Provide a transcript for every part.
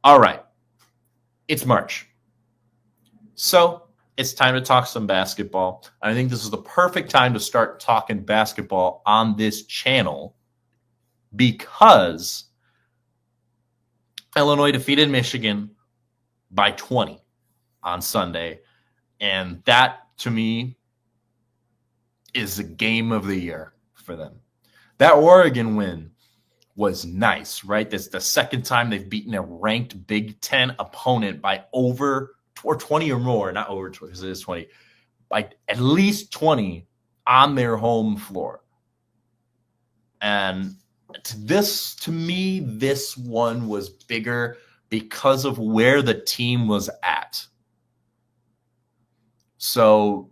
All right. It's March. So it's time to talk some basketball. I think this is the perfect time to start talking basketball on this channel because Illinois defeated Michigan by 20 on Sunday. And that, to me, is the game of the year for them. That Oregon win was nice, right? That's the second time they've beaten a ranked Big Ten opponent by over or 20 or more, not over 20 because it is 20, by at least 20 on their home floor. And to me, this one was bigger because of where the team was at. So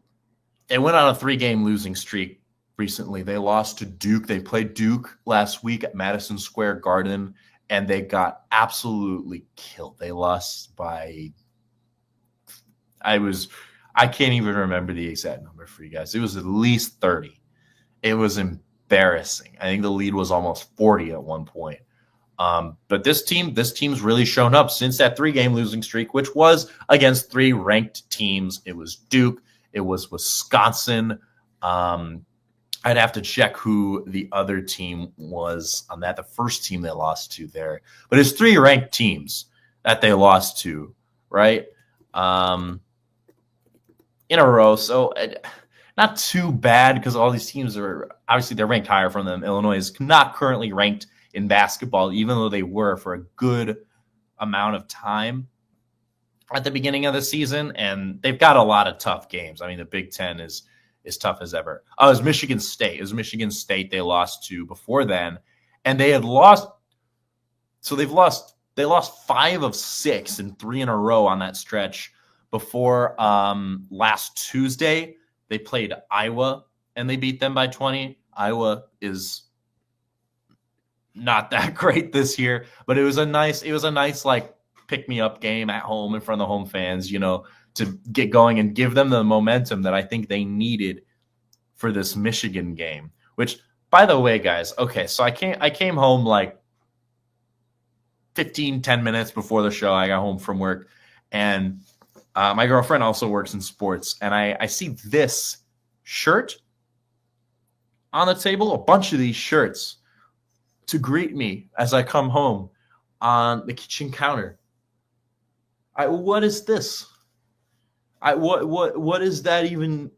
they went on a 3-game losing streak recently. They lost to Duke. They played Duke last week at Madison Square Garden, and they got absolutely killed. They lost by I can't even remember the exact number for you guys. It was at least 30. It was embarrassing. I think the lead was almost 40 at one point. But this team's really shown up since that 3-game losing streak, which was against 3 ranked teams. It was Duke. It was Wisconsin. I'd have to check who the other team was on that. The first team they lost to there. But it's 3 ranked teams that they lost to, right? In a row. So not too bad because all these teams are obviously they're ranked higher from them. Illinois is not currently ranked in basketball, even though they were for a good amount of time at the beginning of the season. And they've got a lot of tough games. I mean, the Big Ten is tough as ever. Oh, it was Michigan State. It was Michigan State they lost to before then. And they had lost. So they lost 5 of 6 and 3 in a row on that stretch before last Tuesday. They played Iowa and they beat them by 20. Iowa is not that great this year, but it was a nice like pick me up game at home in front of the home fans, to get going and give them the momentum that I think they needed for this Michigan game, which, by the way, guys, okay, so I came home like 10 minutes before the show. I got home from work, and my girlfriend also works in sports, and I see this shirt on the table, a bunch of these shirts to greet me as I come home on the kitchen counter. What is this? What is that even?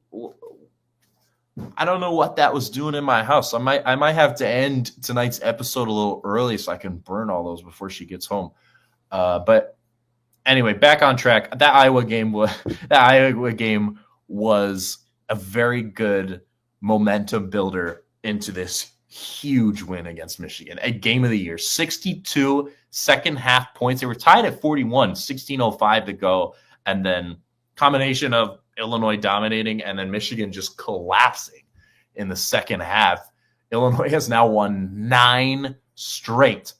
I don't know what that was doing in my house. I might have to end tonight's episode a little early so I can burn all those before she gets home. But anyway, back on track. That Iowa game was a very good momentum builder into this huge win against Michigan. A game of the year, 62 second half points. They were tied at 41, 16:05 to go, and then combination of Illinois dominating and then Michigan just collapsing in the second half. Illinois has now won 9 straight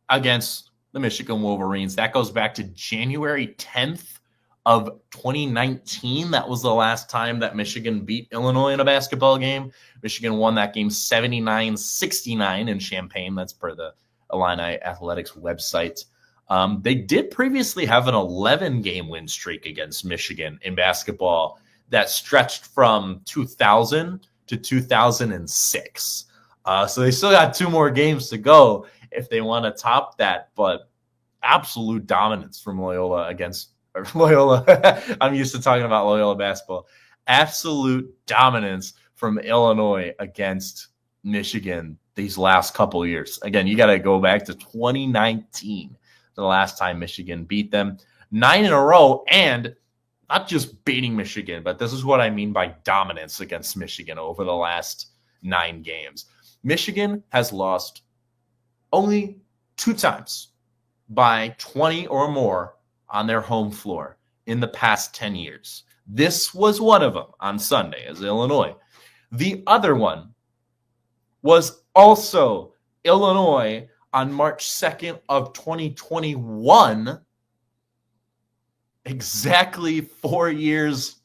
against the Michigan Wolverines. That goes back to January 10th of 2019. That was the last time that Michigan beat Illinois in a basketball game. Michigan won that game 79-69 in Champaign. That's per the Illini Athletics website. They did previously have an 11-game win streak against Michigan in basketball that stretched from 2000 to 2006. So they still got 2 more games to go if they want to top that. But absolute dominance from Loyola against Loyola. I'm used to talking about Loyola basketball. Absolute dominance from Illinois against Michigan these last couple years. Again, you got to go back to 2019. The last time Michigan beat them. 9 in a row, and not just beating Michigan, but this is what I mean by dominance against Michigan over the last 9 games. Michigan has lost only 2 times by 20 or more on their home floor in the past 10 years. This was one of them on Sunday as Illinois. The other one was also Illinois on March 2nd of 2021, exactly 4 years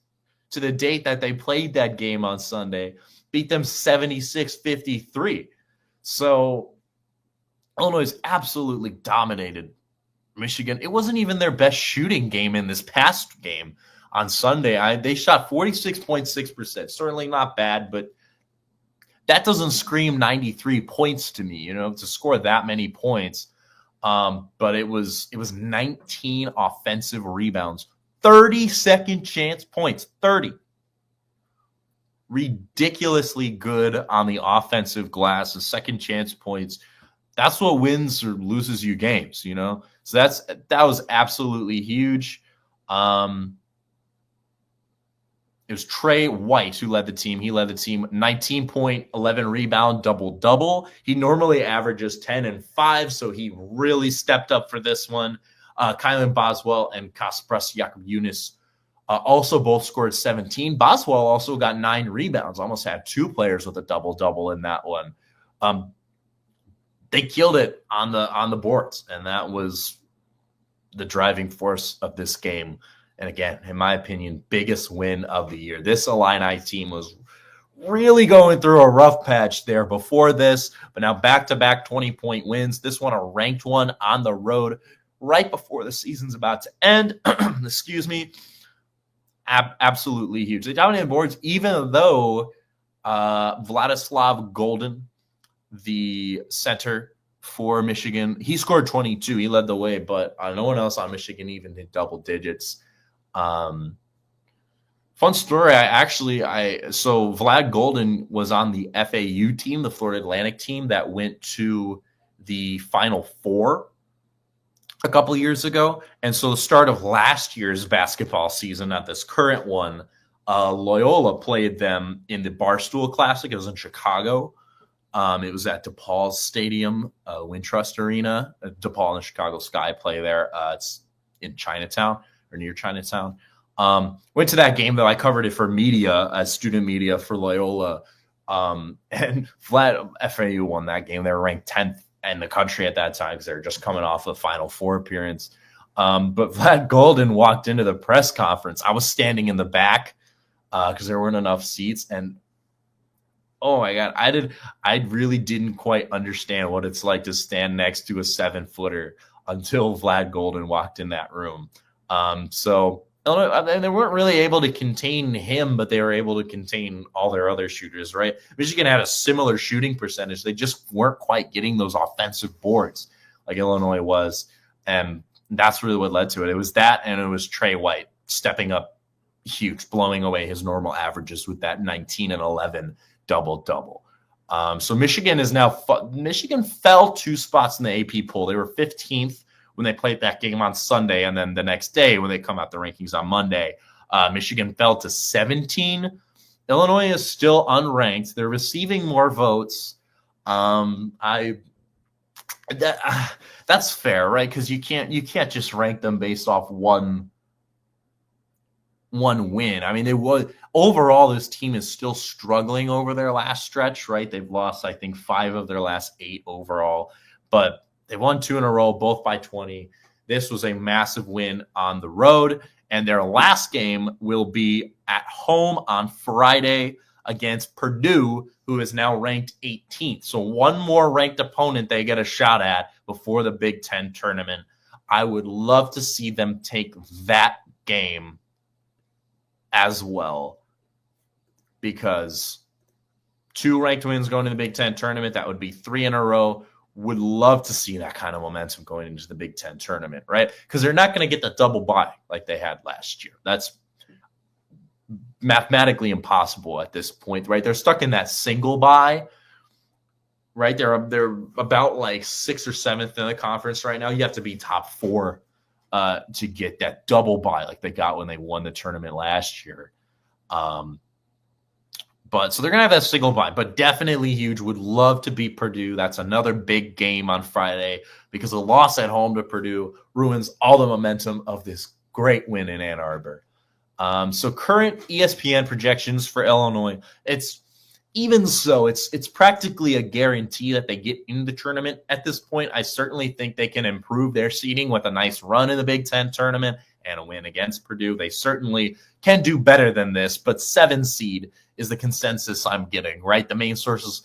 to the date that they played that game on Sunday, beat them 76-53. So Illinois absolutely dominated Michigan, it wasn't even their best shooting game in this past game on Sunday. They shot 46.6%. Certainly not bad, but that doesn't scream 93 points to me, to score that many points. But it was 19 offensive rebounds, 30 second chance points, 30. Ridiculously good on the offensive glass, the second chance points. That's what wins or loses you games, So that was absolutely huge. It was Trey White who led the team. He led the team 19.11 rebound, double-double. He normally averages 10 and 5, so he really stepped up for this one. Kylan Boswell and Kaspras Jakob-Yunis also both scored 17. Boswell also got 9 rebounds, almost had 2 players with a double-double in that one. They killed it on the boards, and that was the driving force of this game. And again, in my opinion, biggest win of the year. This Illini team was really going through a rough patch there before this, but now back-to-back 20-point wins. This one a ranked one on the road right before the season's about to end. Excuse me. Absolutely huge. They dominated boards, even though Vladislav Golden, the center for Michigan, he scored 22. He led the way, but no one else on Michigan even hit double digits. Fun story. So Vlad Golden was on the FAU team, the Florida Atlantic team that went to the Final Four a couple of years ago. And so the start of last year's basketball season, not this current one, Loyola played them in the Barstool Classic. It was in Chicago. It was at DePaul's Stadium, Wintrust Arena. DePaul and Chicago Sky play there. It's in Chinatown or near Chinatown. Went to that game, though. I covered it for media, as student media for Loyola. And FAU won that game. They were ranked 10th in the country at that time because they were just coming off the Final Four appearance. But Vlad Golden walked into the press conference. I was standing in the back because there weren't enough seats. And oh my God, I really didn't quite understand what it's like to stand next to a 7-footer until Vlad Golden walked in that room. So Illinois, they weren't really able to contain him, but they were able to contain all their other shooters, right? Michigan had a similar shooting percentage. They just weren't quite getting those offensive boards like Illinois was. And that's really what led to it. It was that, and it was Trey White stepping up huge, blowing away his normal averages with that 19 and 11 double-double. So Michigan Michigan fell 2 spots in the AP poll. They were 15th when they played that game on Sunday, and then the next day when they come out the rankings on Monday, Michigan fell to 17. Illinois is still unranked. They're receiving more votes. That's fair, right? Because you can't just rank them based off one win. I mean, overall, this team is still struggling over their last stretch, right? They've lost, I think, 5 of their last 8 overall, but they won 2 in a row, both by 20. This was a massive win on the road, and their last game will be at home on Friday against Purdue, who is now ranked 18th. So one more ranked opponent they get a shot at before the Big Ten tournament. I would love to see them take that game as well, because 2 ranked wins going to the Big Ten tournament, that would be 3 in a row. Would love to see that kind of momentum going into the Big Ten tournament, right? Because they're not going to get the double bye like they had last year. That's mathematically impossible at this point, right? They're stuck in that single bye, right? They're about like 6th or 7th in the conference right now. You have to be top 4 to get that double bye like they got when they won the tournament last year. But so they're going to have that single bye, but definitely huge. Would love to beat Purdue. That's another big game on Friday, because a loss at home to Purdue ruins all the momentum of this great win in Ann Arbor. So current ESPN projections for Illinois, it's practically a guarantee that they get in the tournament at this point. I certainly think they can improve their seeding with a nice run in the Big Ten tournament and a win against Purdue. They certainly can do better than this, but 7 seed is the consensus I'm getting, right? The main sources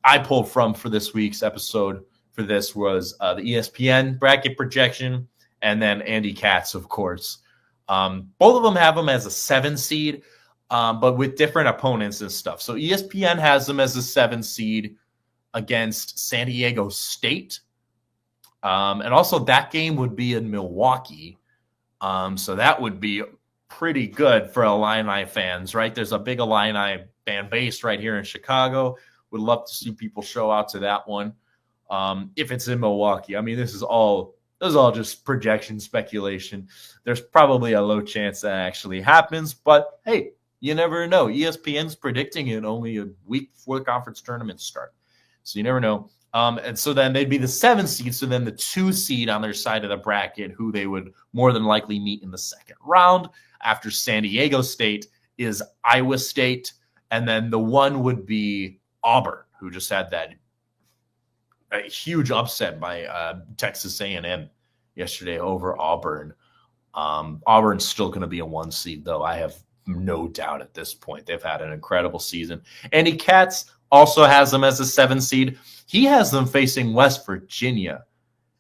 I pulled from for this week's episode for this was the ESPN bracket projection and then Andy Katz, of course. Both of them have them as a 7 seed, but with different opponents and stuff. So ESPN has them as a 7 seed against San Diego State. And also that game would be in Milwaukee. So that would be pretty good for Illini fans, right? There's a big Illini fan base right here in Chicago. Would love to see people show out to that one. If it's in Milwaukee, I mean, this is all just projection speculation. There's probably a low chance that actually happens, but hey, you never know. ESPN's predicting it only a week before the conference tournament start. So you never know. And so then they'd be the 7 seed. So then the 2 seed on their side of the bracket, who they would more than likely meet in the second round after San Diego State, is Iowa State. And then the 1 would be Auburn, who just had that a huge upset by Texas A&M yesterday over Auburn. Auburn's still going to be a 1 seed, though. I have no doubt at this point. They've had an incredible season. Andy Katz also has them as a 7 seed. He has them facing West Virginia,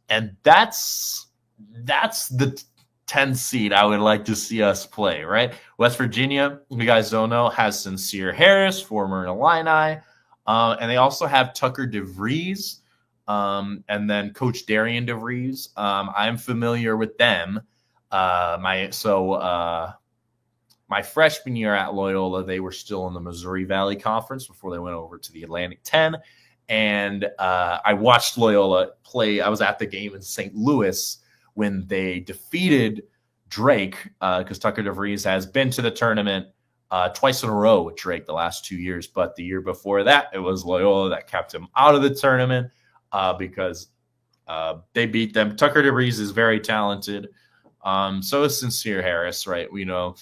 and that's the 10 seed I would like to see us play, right? West Virginia, if you guys don't know, has Sincere Harris, former Illini, and they also have Tucker DeVries, and then Coach Darian DeVries. I'm familiar with them. My freshman year at Loyola, they were still in the Missouri Valley Conference before they went over to the Atlantic 10. And I watched Loyola play. I was at the game in St. Louis when they defeated Drake, because Tucker DeVries has been to the tournament twice in a row with Drake the last 2 years. But the year before that, it was Loyola that kept him out of the tournament because they beat them. Tucker DeVries is very talented. So is Sincere Harris, right? We know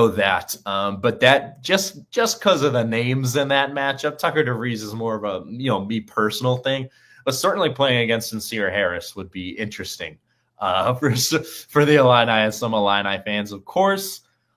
that, but that just because of the names in that matchup, Tucker DeVries is more of a me personal thing. But certainly playing against Sincere Harris would be interesting for the Illini and some Illini fans, of course.